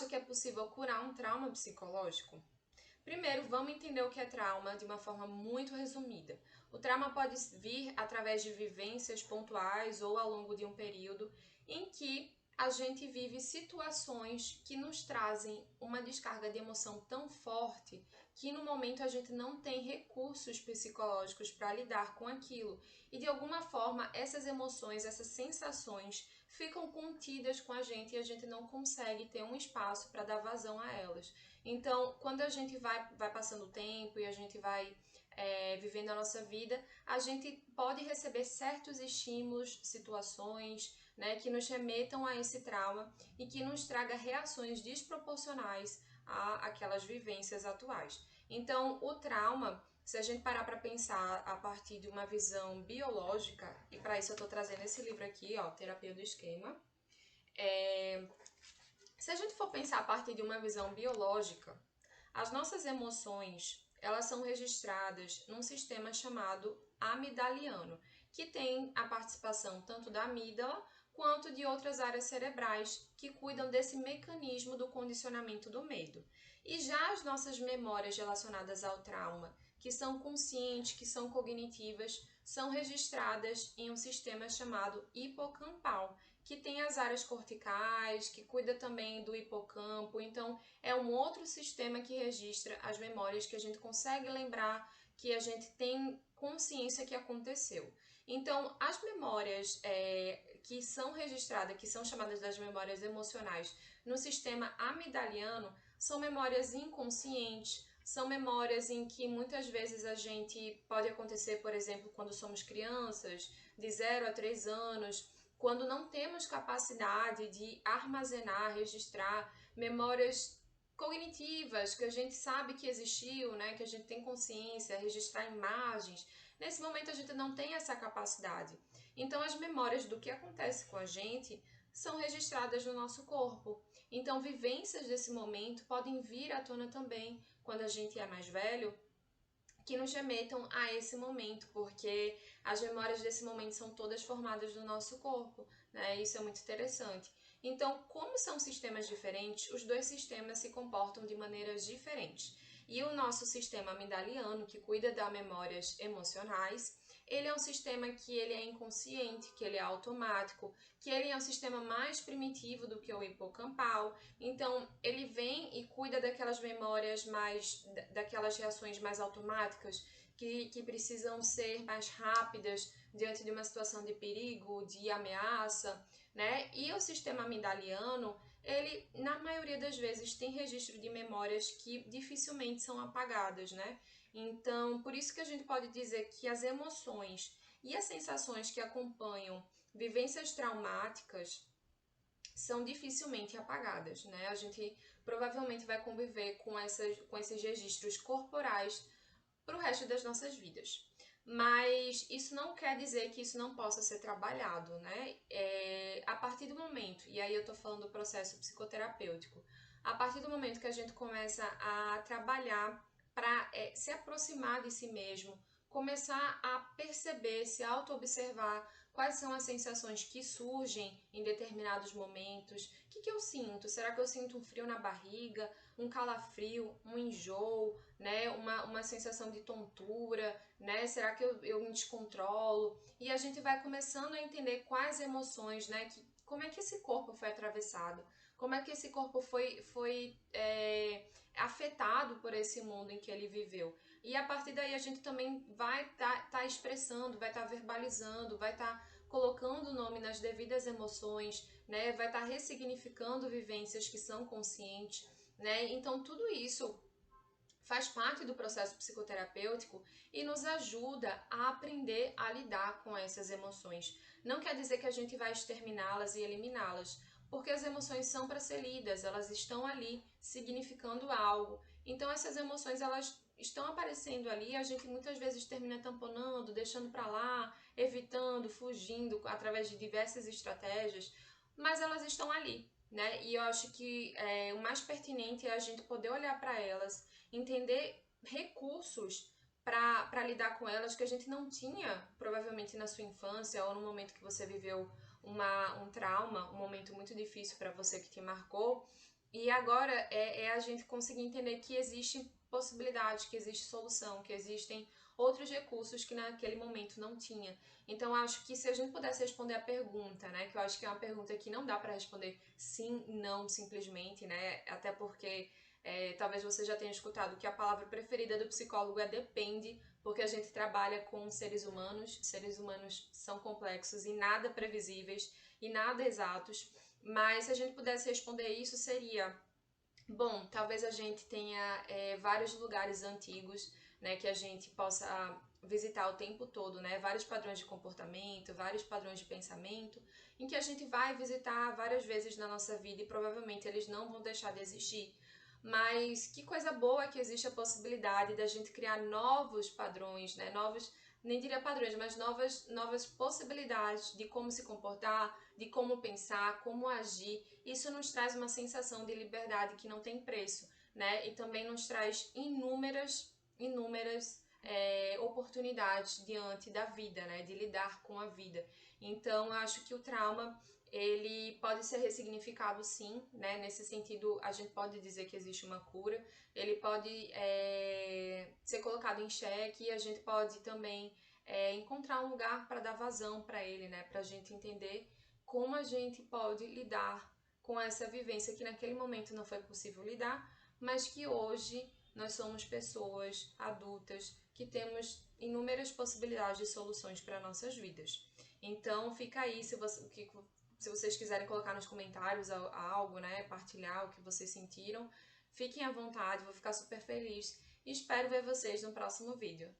acha que é possível curar um trauma psicológico? Primeiro, vamos entender o que é trauma de uma forma muito resumida. O trauma pode vir através de vivências pontuais ou ao longo de um período em que a gente vive situações que nos trazem uma descarga de emoção tão forte que no momento a gente não tem recursos psicológicos para lidar com aquilo. E de alguma forma essas emoções, essas sensações ficam contidas com a gente e a gente não consegue ter um espaço para dar vazão a elas. Então, quando a gente vai passando o tempo e a gente vai vivendo a nossa vida, a gente pode receber certos estímulos, situações, né, que nos remetam a esse trauma e que nos traga reações desproporcionais àquelas vivências atuais. Então, o trauma, se a gente parar para pensar a partir de uma visão biológica, e para isso eu estou trazendo esse livro aqui, ó, Terapia do Esquema, se a gente for pensar a partir de uma visão biológica, as nossas emoções, elas são registradas num sistema chamado amidaliano, que tem a participação tanto da amígdala quanto de outras áreas cerebrais que cuidam desse mecanismo do condicionamento do medo. E já as nossas memórias relacionadas ao trauma, que são conscientes, que são cognitivas, são registradas em um sistema chamado hipocampal, que tem as áreas corticais, que cuida também do hipocampo. Então, é um outro sistema que registra as memórias que a gente consegue lembrar, que a gente tem consciência que aconteceu. Então, as memórias que são registradas, que são chamadas das memórias emocionais no sistema amidaliano, são memórias inconscientes, são memórias em que muitas vezes a gente pode acontecer, por exemplo, quando somos crianças, de 0 a 3 anos, quando não temos capacidade de armazenar, registrar memórias cognitivas que a gente sabe que existiu, né, que a gente tem consciência, registrar imagens. Nesse momento a gente não tem essa capacidade. Então as memórias do que acontece com a gente são registradas no nosso corpo. Então vivências desse momento podem vir à tona também quando a gente é mais velho, que nos remetam a esse momento, porque as memórias desse momento são todas formadas do nosso corpo, né? Isso é muito interessante. Então, como são sistemas diferentes, os dois sistemas se comportam de maneiras diferentes. E o nosso sistema amidaliano, que cuida das memórias emocionais, ele é um sistema que ele é inconsciente, que ele é automático, que ele é um sistema mais primitivo do que o hipocampal. Então, ele vem e cuida daquelas memórias mais, daquelas reações mais automáticas, que precisam ser mais rápidas diante de uma situação de perigo, de ameaça, né? E o sistema amidaliano, ele, na maioria das vezes, tem registro de memórias que dificilmente são apagadas, né? Então, por isso que a gente pode dizer que as emoções e as sensações que acompanham vivências traumáticas são dificilmente apagadas, né? A gente provavelmente vai conviver com esses registros corporais para o resto das nossas vidas. Mas isso não quer dizer que isso não possa ser trabalhado, né? A partir do momento, e aí eu tô falando do processo psicoterapêutico, a partir do momento que a gente começa a trabalhar para se aproximar de si mesmo, começar a perceber, se auto-observar quais são as sensações que surgem em determinados momentos. O que eu sinto? Será que eu sinto um frio na barriga, um calafrio, um enjoo, né? Uma sensação de tontura, né? Será que eu me descontrolo? E a gente vai começando a entender quais emoções, né? Como é que esse corpo foi atravessado? Como é que esse corpo foi afetado por esse mundo em que ele viveu? E a partir daí a gente também vai tá expressando, vai estar verbalizando, vai estar colocando o nome nas devidas emoções, né? Vai estar ressignificando vivências que são conscientes, né? Então tudo isso faz parte do processo psicoterapêutico e nos ajuda a aprender a lidar com essas emoções. Não quer dizer que a gente vai exterminá-las e eliminá-las, porque as emoções são para ser lidas, elas estão ali significando algo. Então essas emoções elas estão aparecendo ali, a gente muitas vezes termina tamponando, deixando para lá, evitando, fugindo através de diversas estratégias, mas elas estão ali, né? E eu acho que o mais pertinente é a gente poder olhar para elas, entender recursos para lidar com elas que a gente não tinha, provavelmente na sua infância ou no momento que você viveu um trauma, um momento muito difícil para você que te marcou. E agora é a gente conseguir entender que existe possibilidade, que existe solução, que existem outros recursos que naquele momento não tinha. Então, acho que se a gente pudesse responder a pergunta, né, que eu acho que é uma pergunta que não dá para responder sim, não, simplesmente, né, até porque talvez você já tenha escutado que a palavra preferida do psicólogo é depende, porque a gente trabalha com seres humanos são complexos e nada previsíveis e nada exatos, mas se a gente pudesse responder isso seria, bom, talvez a gente tenha vários lugares antigos, né, que a gente possa visitar o tempo todo, né, vários padrões de comportamento, vários padrões de pensamento, em que a gente vai visitar várias vezes na nossa vida e provavelmente eles não vão deixar de existir. Mas que coisa boa que existe a possibilidade da gente criar novos padrões, né, novos, nem diria padrões, mas novas possibilidades de como se comportar, de como pensar, como agir. Isso nos traz uma sensação de liberdade que não tem preço, né? E também nos traz inúmeras oportunidades diante da vida, né? De lidar com a vida. Então, eu acho que o trauma ele pode ser ressignificado sim, né? Nesse sentido, a gente pode dizer que existe uma cura, ele pode ser colocado em xeque e a gente pode também encontrar um lugar para dar vazão para ele, né? Para a gente entender como a gente pode lidar com essa vivência que naquele momento não foi possível lidar, mas que hoje nós somos pessoas adultas que temos inúmeras possibilidades de soluções para nossas vidas. Então fica aí se vocês quiserem colocar nos comentários algo, né, partilhar o que vocês sentiram, fiquem à vontade, vou ficar super feliz e espero ver vocês no próximo vídeo.